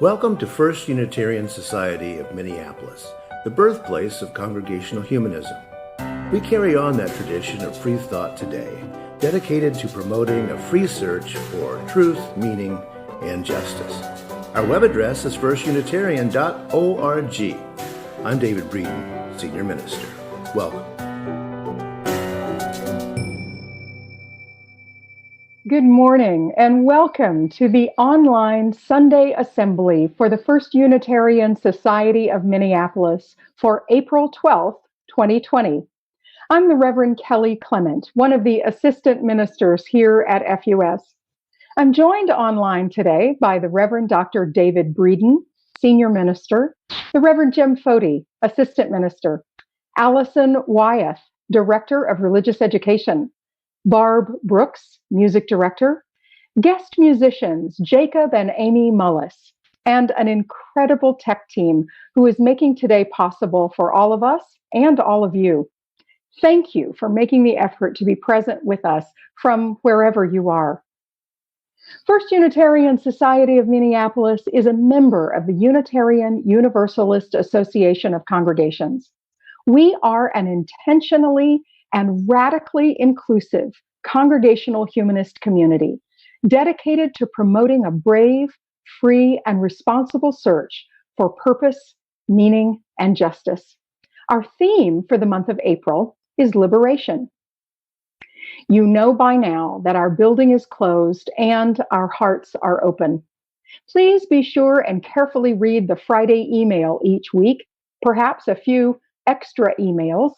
Welcome to First Unitarian Society of Minneapolis, the birthplace of congregational humanism. We carry on that tradition of free thought today, dedicated to promoting a free search for truth, meaning, and justice. Our web address is firstunitarian.org. I'm David Breeden, Senior Minister. Welcome. Good morning and welcome to the online Sunday Assembly for the First Unitarian Society of Minneapolis for April 12th, 2020. I'm the Reverend Kelly Clement, one of the assistant ministers here at FUS. I'm joined online today by the Reverend Dr. David Breeden, Senior Minister, the Reverend Jim Foti, Assistant Minister, Allison Wyeth, Director of Religious Education, Barb Brooks, Music Director, guest musicians Jacob and Amy Mullis, and an incredible tech team who is making today possible for all of us and all of you. Thank you for making the effort to be present with us from wherever you are. First Unitarian Society of Minneapolis is a member of the Unitarian Universalist Association of Congregations. We are an intentionally and radically inclusive congregational humanist community dedicated to promoting a brave, free, and responsible search for purpose, meaning, and justice. Our theme for the month of April is liberation. You know by now that our building is closed and our hearts are open. Please be sure and carefully read the Friday email each week, perhaps a few extra emails.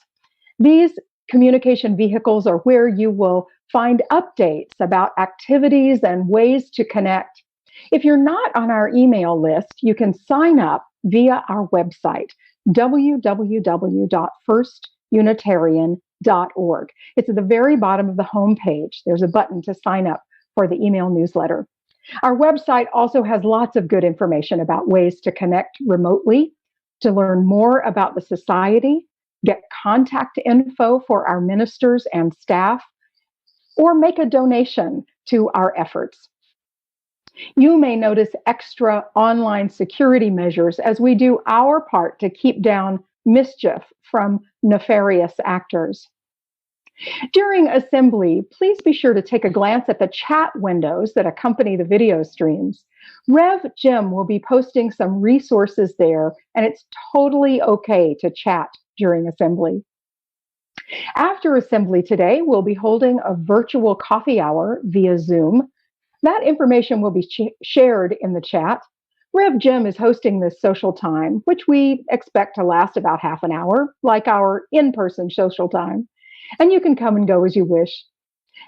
These communication vehicles are where you will find updates about activities and ways to connect. If you're not on our email list, you can sign up via our website, www.firstunitarian.org. It's at the very bottom of the homepage. There's a button to sign up for the email newsletter. Our website also has lots of good information about ways to connect remotely, to learn more about the society, get contact info for our ministers and staff, or make a donation to our efforts. You may notice extra online security measures as we do our part to keep down mischief from nefarious actors. During assembly, please be sure to take a glance at the chat windows that accompany the video streams. Rev Jim will be posting some resources there, and it's totally okay to chat during assembly. After assembly today, we'll be holding a virtual coffee hour via Zoom. That information will be shared in the chat. Rev Jim is hosting this social time, which we expect to last about half an hour, like our in-person social time. And you can come and go as you wish.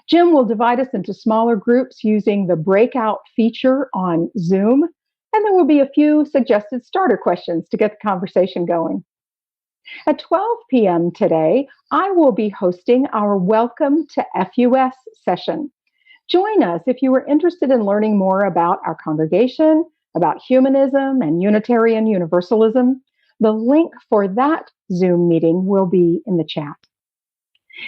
Jim will divide us into smaller groups using the breakout feature on Zoom, and there will be a few suggested starter questions to get the conversation going. At 12 p.m. today, I will be hosting our Welcome to FUS session. Join us if you are interested in learning more about our congregation, about humanism and Unitarian Universalism. The link for that Zoom meeting will be in the chat.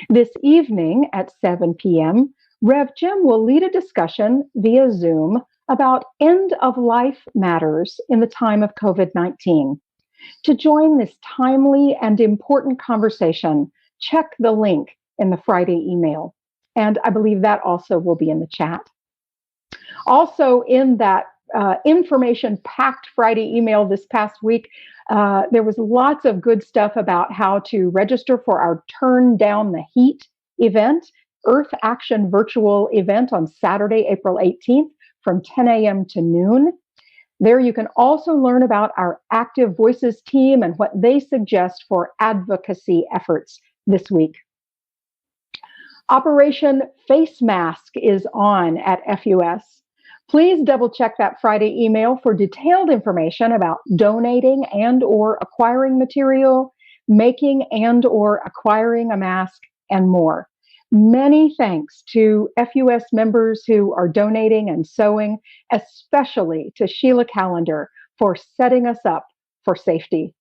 This evening at 7 p.m., Rev Jim will lead a discussion via Zoom about end-of-life matters in the time of COVID-19. To join this timely and important conversation, check the link in the Friday email. And I believe that also will be in the chat. Also in that information-packed Friday email this past week, there was lots of good stuff about how to register for our Turn Down the Heat event, Earth Action virtual event on Saturday, April 18th from 10 a.m. to noon. There you can also learn about our Active Voices team and what they suggest for advocacy efforts this week. Operation Face Mask is on at FUS. Please double check that Friday email for detailed information about donating and or acquiring material, making and or acquiring a mask, and more. Many thanks to FUS members who are donating and sewing, especially to Sheila Callender for setting us up for safety.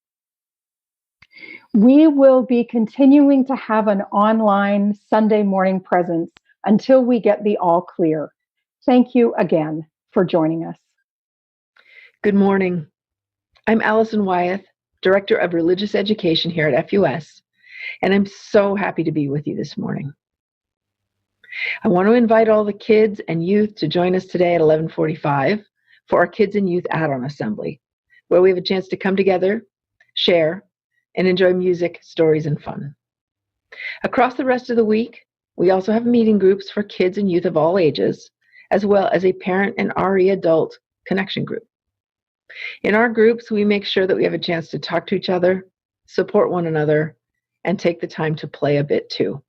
We will be continuing to have an online Sunday morning presence until we get the all clear. Thank you again for joining us. Good morning. I'm Allison Wyeth, Director of Religious Education here at FUS, and I'm so happy to be with you this morning. I want to invite all the kids and youth to join us today at 11:45 for our Kids and Youth Add-on Assembly, where we have a chance to come together, share, and enjoy music, stories, and fun. Across the rest of the week, we also have meeting groups for kids and youth of all ages, as well as a parent and RE adult connection group. In our groups, we make sure that we have a chance to talk to each other, support one another, and take the time to play a bit too.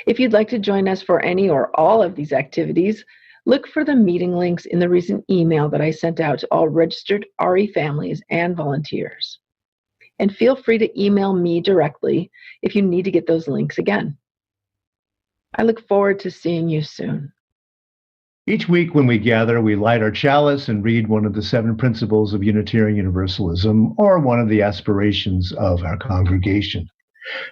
If you'd like to join us for any or all of these activities, look for the meeting links in the recent email that I sent out to all registered RE families and volunteers. And feel free to email me directly if you need to get those links again. I look forward to seeing you soon. Each week when we gather, we light our chalice and read one of the 7 principles of Unitarian Universalism or one of the aspirations of our congregation.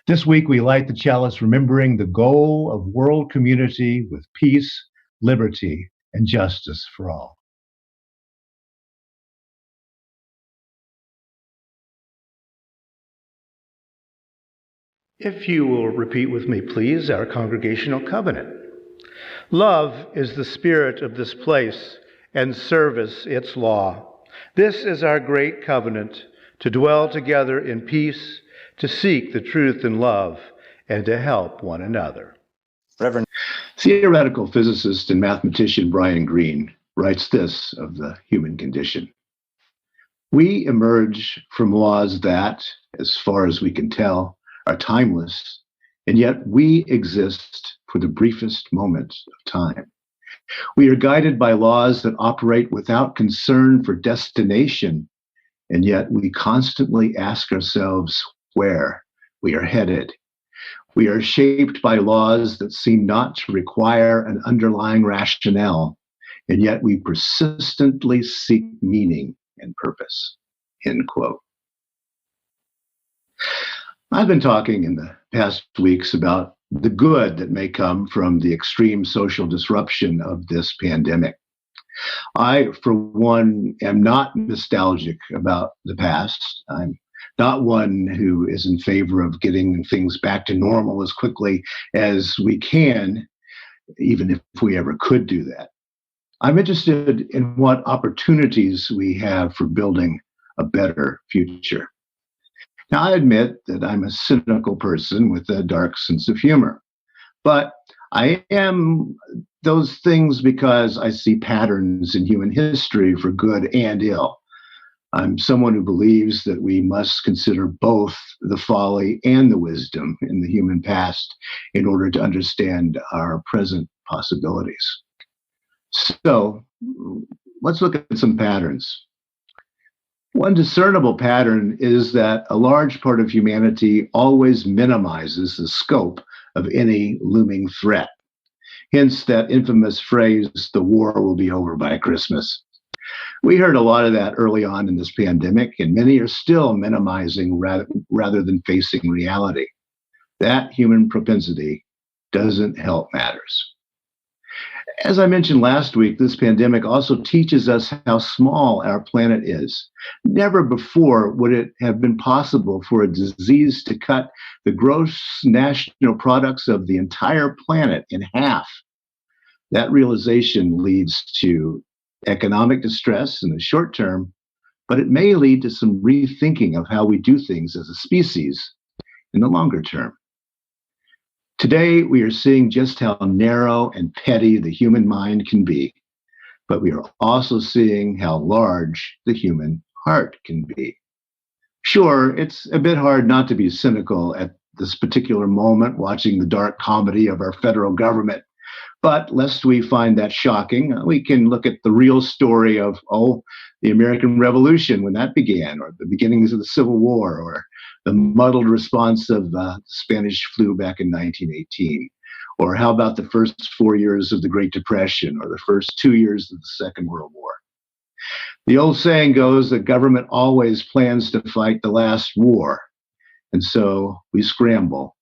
This week we light the chalice remembering the goal of world community with peace, liberty, and justice for all. If you will repeat with me, please, our congregational covenant. Love is the spirit of this place, and service its law. This is our great covenant, to dwell together in peace, to seek the truth in love, and to help one another. Reverend theoretical physicist and mathematician Brian Greene writes this of the human condition. We emerge from laws that, as far as we can tell, are timeless, and yet we exist for the briefest moment of time. We are guided by laws that operate without concern for destination, and yet we constantly ask ourselves where we are headed. We are shaped by laws that seem not to require an underlying rationale, and yet we persistently seek meaning and purpose. End quote. I've been talking in the past weeks about the good that may come from the extreme social disruption of this pandemic. I, for one, am not nostalgic about the past. I'm not one who is in favor of getting things back to normal as quickly as we can, even if we ever could do that. I'm interested in what opportunities we have for building a better future. Now, I admit that I'm a cynical person with a dark sense of humor, but I am those things because I see patterns in human history for good and ill. I'm someone who believes that we must consider both the folly and the wisdom in the human past in order to understand our present possibilities. So let's look at some patterns. One discernible pattern is that a large part of humanity always minimizes the scope of any looming threat. Hence that infamous phrase, the war will be over by Christmas. We heard a lot of that early on in this pandemic, and many are still minimizing rather than facing reality. That human propensity doesn't help matters. As I mentioned last week, this pandemic also teaches us how small our planet is. Never before would it have been possible for a disease to cut the gross national products of the entire planet in half. That realization leads to economic distress in the short term, but it may lead to some rethinking of how we do things as a species in the longer term. Today, we are seeing just how narrow and petty the human mind can be, but we are also seeing how large the human heart can be. Sure, it's a bit hard not to be cynical at this particular moment, watching the dark comedy of our federal government, but lest we find that shocking, we can look at the real story of, the American Revolution when that began, or the beginnings of the Civil War, or the muddled response of the Spanish flu back in 1918. Or how about the first 4 years of the Great Depression, or the first 2 years of the Second World War? The old saying goes that government always plans to fight the last war. And so we scramble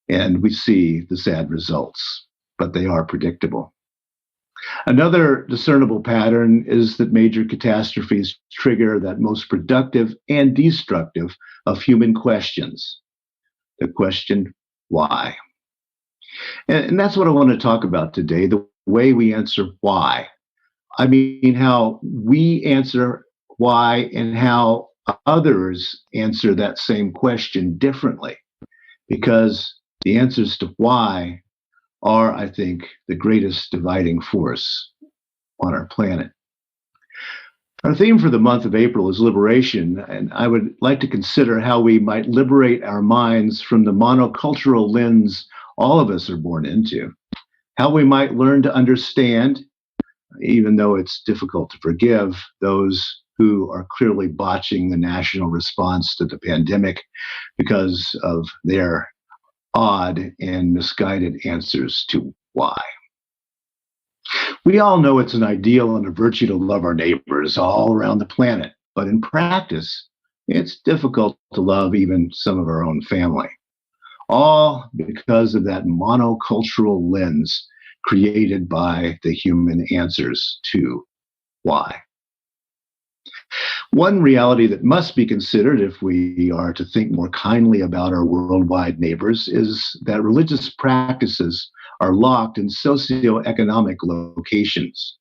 and we see the sad results, but they are predictable. Another discernible pattern is that major catastrophes trigger that most productive and destructive of human questions, the question, why? And that's what I want to talk about today, the way we answer why. I mean, how we answer why and how others answer that same question differently. Because the answers to why are, I think, the greatest dividing force on our planet. Our theme for the month of April is liberation, and I would like to consider how we might liberate our minds from the monocultural lens all of us are born into, how we might learn to understand, even though it's difficult to forgive, those who are clearly botching the national response to the pandemic because of their odd and misguided answers to why. We all know it's an ideal and a virtue to love our neighbors all around the planet, but in practice, it's difficult to love even some of our own family. All because of that monocultural lens created by the human answers to why. One reality that must be considered if we are to think more kindly about our worldwide neighbors is that religious practices are locked in socioeconomic locations,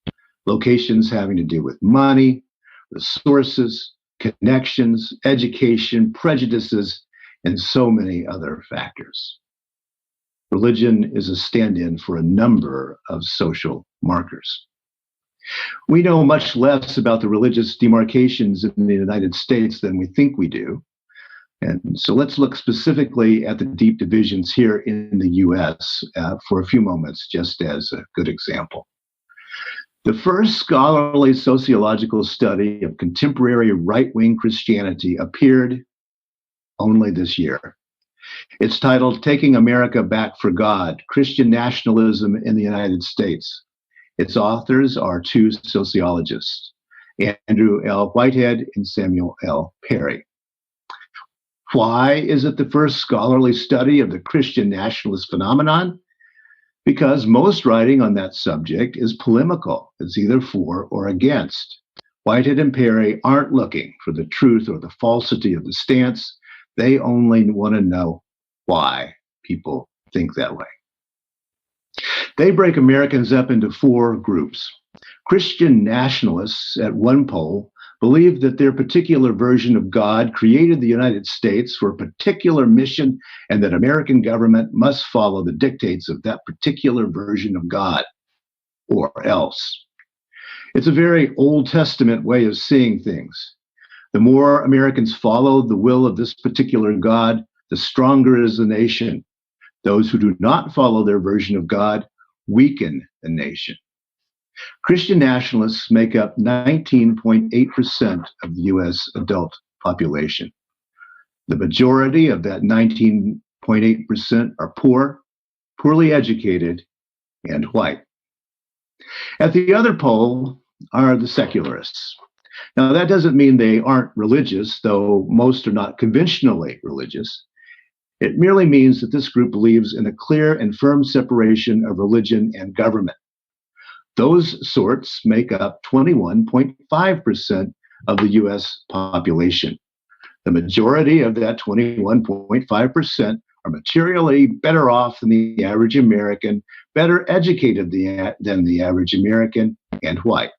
locations having to do with money, resources, connections, education, prejudices, and so many other factors. Religion is a stand-in for a number of social markers. We know much less about the religious demarcations in the United States than we think we do. And so let's look specifically at the deep divisions here in the US for a few moments, just as a good example. The first scholarly sociological study of contemporary right-wing Christianity appeared only this year. It's titled Taking America Back for God, Christian Nationalism in the United States. Its authors are two sociologists, Andrew L. Whitehead and Samuel L. Perry. Why is it the first scholarly study of the Christian nationalist phenomenon? Because most writing on that subject is polemical. It's either for or against. Whitehead and Perry aren't looking for the truth or the falsity of the stance. They only want to know why people think that way. They break Americans up into four groups. Christian nationalists at one pole believe that their particular version of God created the United States for a particular mission and that American government must follow the dictates of that particular version of God, or else. It's a very Old Testament way of seeing things. The more Americans follow the will of this particular God, the stronger is the nation. Those who do not follow their version of God weaken the nation. Christian nationalists make up 19.8% of the U.S. adult population. The majority of that 19.8% are poor, poorly educated, and white. At the other pole are the secularists. Now, that doesn't mean they aren't religious, though most are not conventionally religious. It merely means that this group believes in a clear and firm separation of religion and government. Those sorts make up 21.5% of the US population. The majority of that 21.5% are materially better off than the average American, better educated than the average American, and white.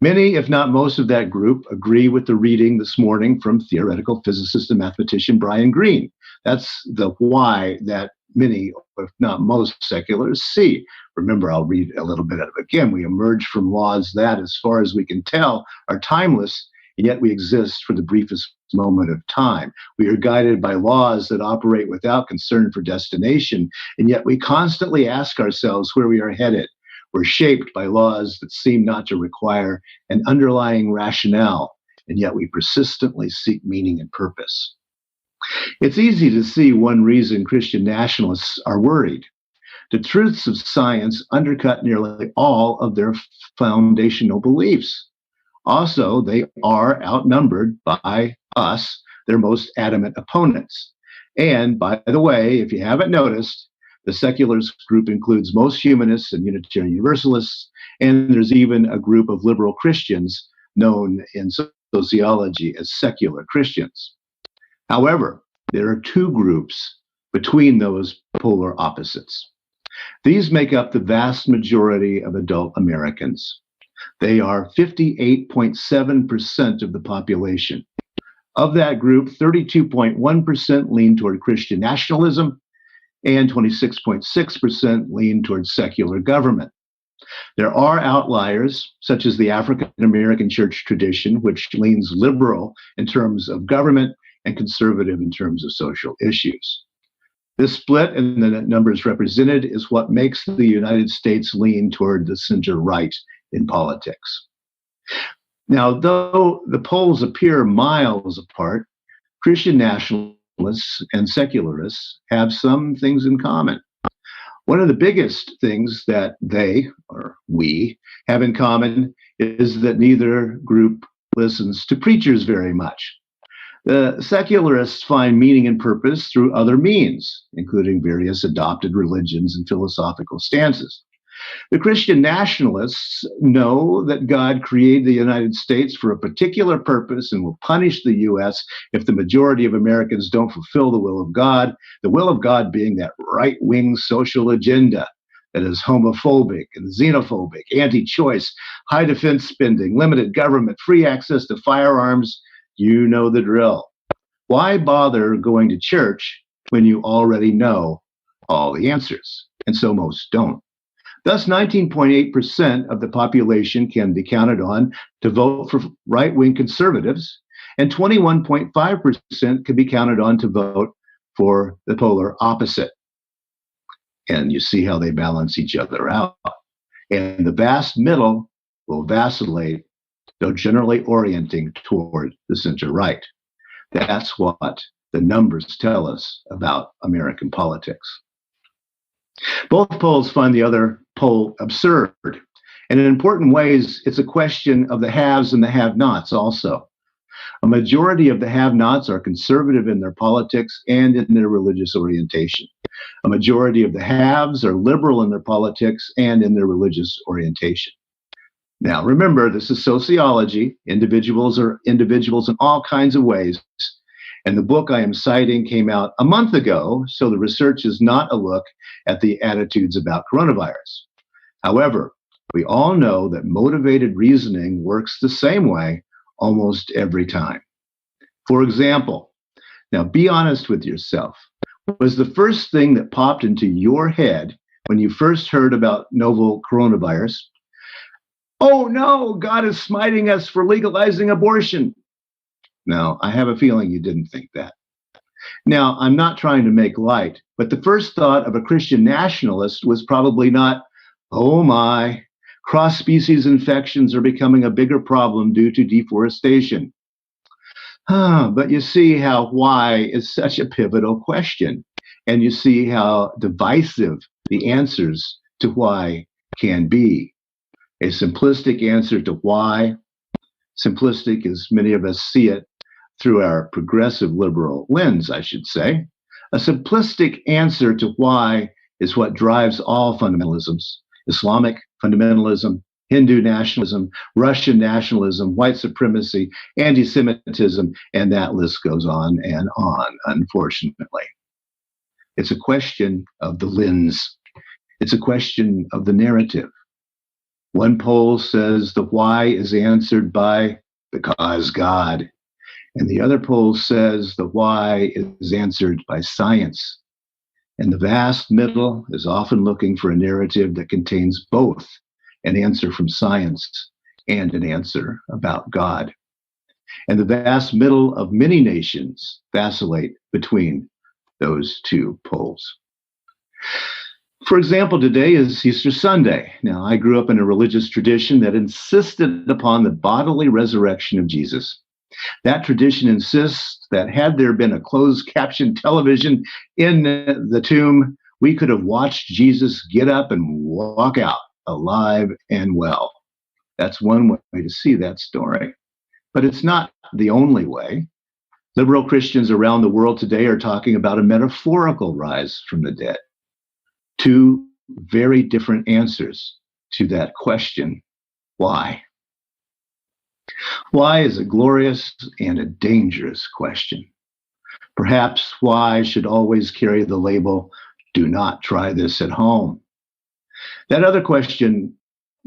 Many, if not most of that group, agree with the reading this morning from theoretical physicist and mathematician Brian Greene. That's the why that many, if not most, seculars see. Remember, I'll read a little bit of it again. We emerge from laws that, as far as we can tell, are timeless, and yet we exist for the briefest moment of time. We are guided by laws that operate without concern for destination, and yet we constantly ask ourselves where we are headed. We're shaped by laws that seem not to require an underlying rationale, and yet we persistently seek meaning and purpose. It's easy to see one reason Christian nationalists are worried. The truths of science undercut nearly all of their foundational beliefs. Also, they are outnumbered by us, their most adamant opponents. And by the way, if you haven't noticed, The secularist group includes most humanists and Unitarian Universalists, and there's even a group of liberal Christians known in sociology as secular Christians. However, there are two groups between those polar opposites. These make up the vast majority of adult Americans. They are 58.7% of the population. Of that group, 32.1% lean toward Christian nationalism, and 26.6% lean toward secular government. There are outliers, such as the African American church tradition, which leans liberal in terms of government and conservative in terms of social issues. This split and the numbers represented is what makes the United States lean toward the center right in politics. Now, though the polls appear miles apart, Christian nationalists and secularists have some things in common. One of the biggest things that they, or we, have in common is that neither group listens to preachers very much. The secularists find meaning and purpose through other means, including various adopted religions and philosophical stances. The Christian nationalists know that God created the United States for a particular purpose and will punish the U.S. if the majority of Americans don't fulfill the will of God, the will of God being that right-wing social agenda that is homophobic and xenophobic, anti-choice, high defense spending, limited government, free access to firearms. You know the drill. Why bother going to church when you already know all the answers? And so most don't. Thus, 19.8% of the population can be counted on to vote for right-wing conservatives, and 21.5% can be counted on to vote for the polar opposite. And you see how they balance each other out. And the vast middle will vacillate, though generally orienting toward the center right. That's what the numbers tell us about American politics. Both polls find the other poll absurd. And in important ways, it's a question of the haves and the have-nots also. A majority of the have-nots are conservative in their politics and in their religious orientation. A majority of the haves are liberal in their politics and in their religious orientation. Now, remember, this is sociology. Individuals are individuals in all kinds of ways. And the book I am citing came out a month ago, so the research is not a look at the attitudes about coronavirus. However, we all know that motivated reasoning works the same way almost every time. For example, now be honest with yourself. Was the first thing that popped into your head when you first heard about novel coronavirus, oh no, God is smiting us for legalizing abortion? Now, I have a feeling you didn't think that. Now, I'm not trying to make light, but the first thought of a Christian nationalist was probably not, oh my, cross-species infections are becoming a bigger problem due to deforestation. But you see how why is such a pivotal question, and you see how divisive the answers to why can be. A simplistic answer to why, simplistic as many of us see it through our progressive liberal lens, I should say. A simplistic answer to why is what drives all fundamentalisms: Islamic fundamentalism, Hindu nationalism, Russian nationalism, white supremacy, anti-Semitism, and that list goes on, unfortunately. It's a question of the lens. It's a question of the narrative. One poll says the why is answered by because God. And the other poll says the why is answered by science. And the vast middle is often looking for a narrative that contains both an answer from science and an answer about God. And the vast middle of many nations vacillate between those two poles. For example, today is Easter Sunday. Now, I grew up in a religious tradition that insisted upon the bodily resurrection of Jesus. That tradition insists that had there been a closed caption television in the tomb, we could have watched Jesus get up and walk out alive and well. That's one way to see that story. But it's not the only way. Liberal Christians around the world today are talking about a metaphorical rise from the dead. Two very different answers to that question, why? Why is a glorious and a dangerous question. Perhaps why should always carry the label, do not try this at home. That other question,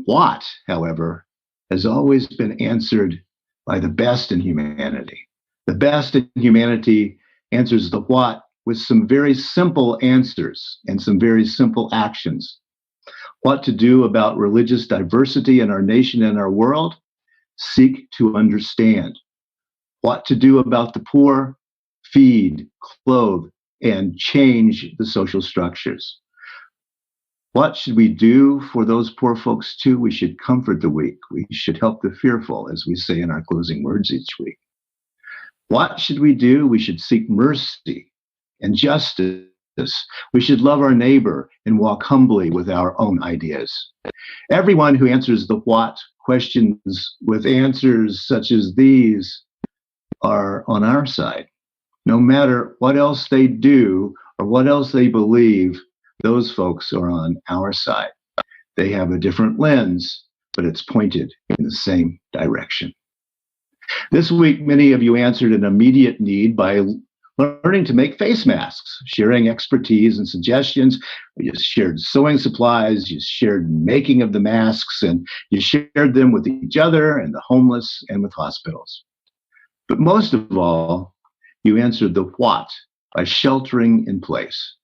what, however, has always been answered by the best in humanity. The best in humanity answers the what with some very simple answers and some very simple actions. What to do about religious diversity in our nation and our world? Seek to understand. What to do about the poor? Feed, clothe, and change the social structures. What should we do for those poor folks too? We should comfort the weak. We should help the fearful, as we say in our closing words each week. What should we do? We should seek mercy and justice. We should love our neighbor and walk humbly with our own ideas. Everyone who answers the what questions with answers such as these are on our side. No matter what else they do or what else they believe, those folks are on our side. They have a different lens, but it's pointed in the same direction. This week, many of you answered an immediate need by learning to make face masks, sharing expertise and suggestions. You shared sewing supplies, you shared making of the masks, and you shared them with each other and the homeless and with hospitals. But most of all, you answered the what by sheltering in place.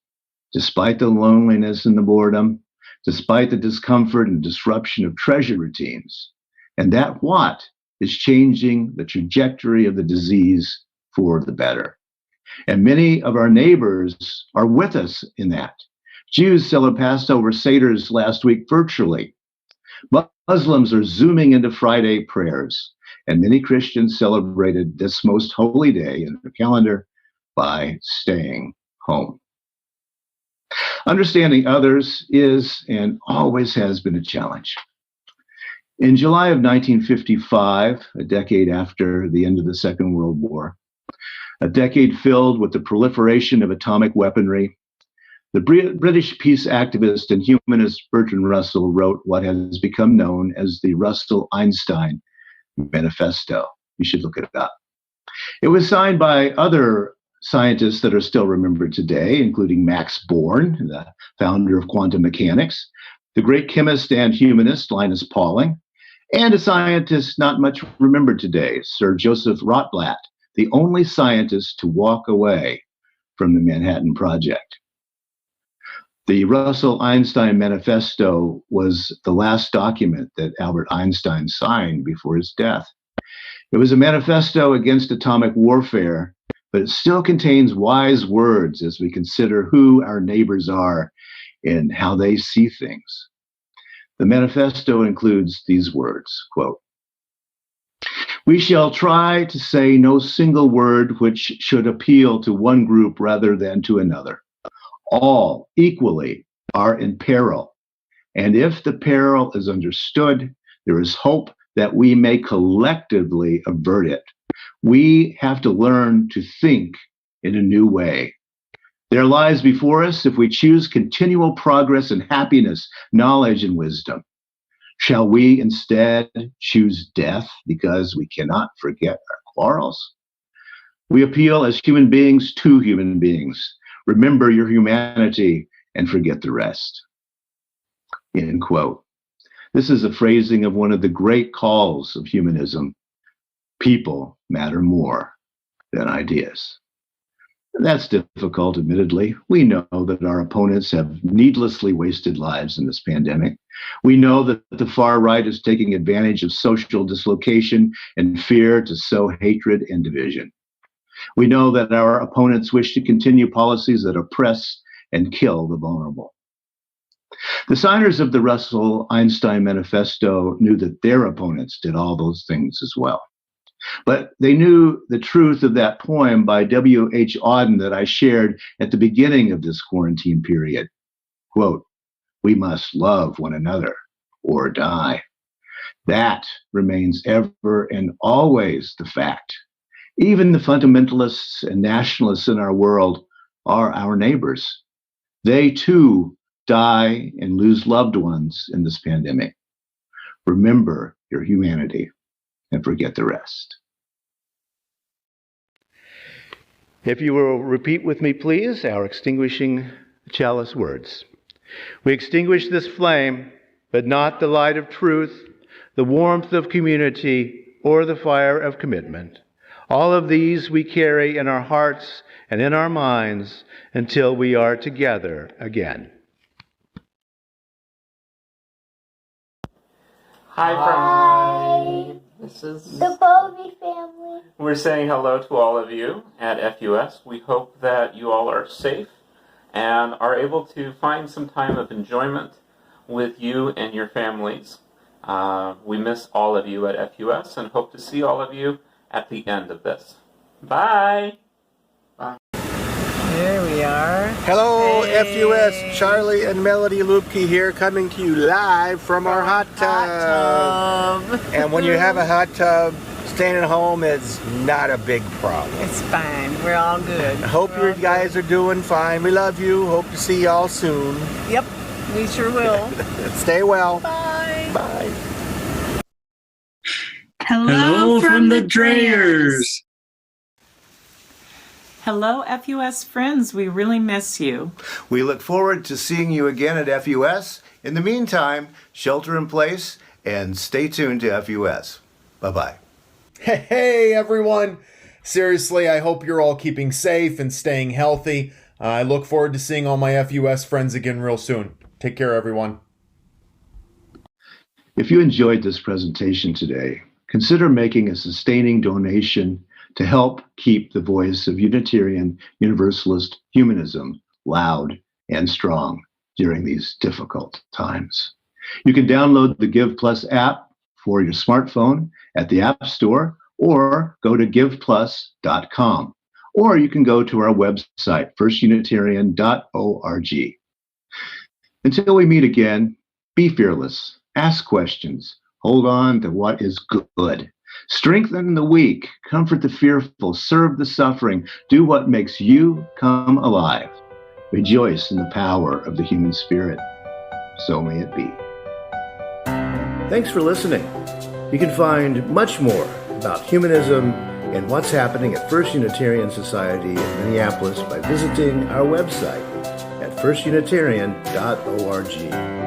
Despite the loneliness and the boredom, despite the discomfort and disruption of treasure routines. And that what is changing the trajectory of the disease for the better. And many of our neighbors are with us in that. Jews celebrated Passover Seders last week virtually. Muslims are zooming into Friday prayers. And many Christians celebrated this most holy day in their calendar by staying home. Understanding others is and always has been a challenge. In July of 1955, a decade after the end of the Second World War, a decade filled with the proliferation of atomic weaponry, the British peace activist and humanist Bertrand Russell wrote what has become known as the Russell-Einstein Manifesto. You should look it up. It was signed by other scientists that are still remembered today, including Max Born, the founder of quantum mechanics, the great chemist and humanist Linus Pauling, and a scientist not much remembered today, Sir Joseph Rotblat, the only scientist to walk away from the Manhattan Project. The Russell-Einstein Manifesto was the last document that Albert Einstein signed before his death. It was a manifesto against atomic warfare, but it still contains wise words as we consider who our neighbors are and how they see things. The manifesto includes these words, quote, "We shall try to say no single word which should appeal to one group rather than to another. All equally are in peril, and if the peril is understood, there is hope that we may collectively avert it. We have to learn to think in a new way. There lies before us if we choose continual progress and happiness, knowledge and wisdom. Shall we instead choose death because we cannot forget our quarrels? We appeal as human beings to human beings. Remember your humanity and forget the rest." End quote. This is a phrasing of one of the great calls of humanism. People matter more than ideas. That's difficult, admittedly. We know that our opponents have needlessly wasted lives in this pandemic. We know that the far right is taking advantage of social dislocation and fear to sow hatred and division. We know that our opponents wish to continue policies that oppress and kill the vulnerable. The signers of the Russell-Einstein Manifesto knew that their opponents did all those things as well. But they knew the truth of that poem by W.H. Auden that I shared at the beginning of this quarantine period. Quote, "We must love one another or die." That remains ever and always the fact. Even the fundamentalists and nationalists in our world are our neighbors. They too die, and lose loved ones in this pandemic. Remember your humanity and forget the rest. If you will repeat with me, please, our extinguishing chalice words. We extinguish this flame, but not the light of truth, the warmth of community, or the fire of commitment. All of these we carry in our hearts and in our minds until we are together again. Hi. This is The Bovey family. We're saying hello to all of you at FUS. We hope that you all are safe and are able to find some time of enjoyment with you and your families. We miss all of you at FUS and hope to see all of you at the end of this. Bye! Here we are. Hello, Hey. FUS. Charlie and Melody Lupke here, coming to you live from our hot tub. And when you have a hot tub, staying at home is not a big problem. It's fine. We're all good. I hope We're you all guys are doing fine. We love you. Hope to see y'all soon. good. Yep, we sure will. Stay well. Bye. Bye. Hello from the Drayers. Hello, FUS friends. We really miss you. We look forward to seeing you again at FUS. In the meantime, shelter in place and stay tuned to FUS. Bye-bye. Hey everyone! Seriously, I hope you're all keeping safe and staying healthy. I look forward to seeing all my FUS friends again real soon. Take care, everyone. If you enjoyed this presentation today, consider making a sustaining donation to help keep the voice of Unitarian Universalist humanism loud and strong during these difficult times. You can download the Give Plus app for your smartphone at the App Store, or go to giveplus.com. Or you can go to our website, firstunitarian.org. Until we meet again, be fearless, ask questions, hold on to what is good. Strengthen the weak, comfort the fearful, serve the suffering, do what makes you come alive. Rejoice in the power of the human spirit. So may it be. Thanks for listening. You can find much more about humanism and what's happening at First Unitarian Society in Minneapolis by visiting our website at firstunitarian.org.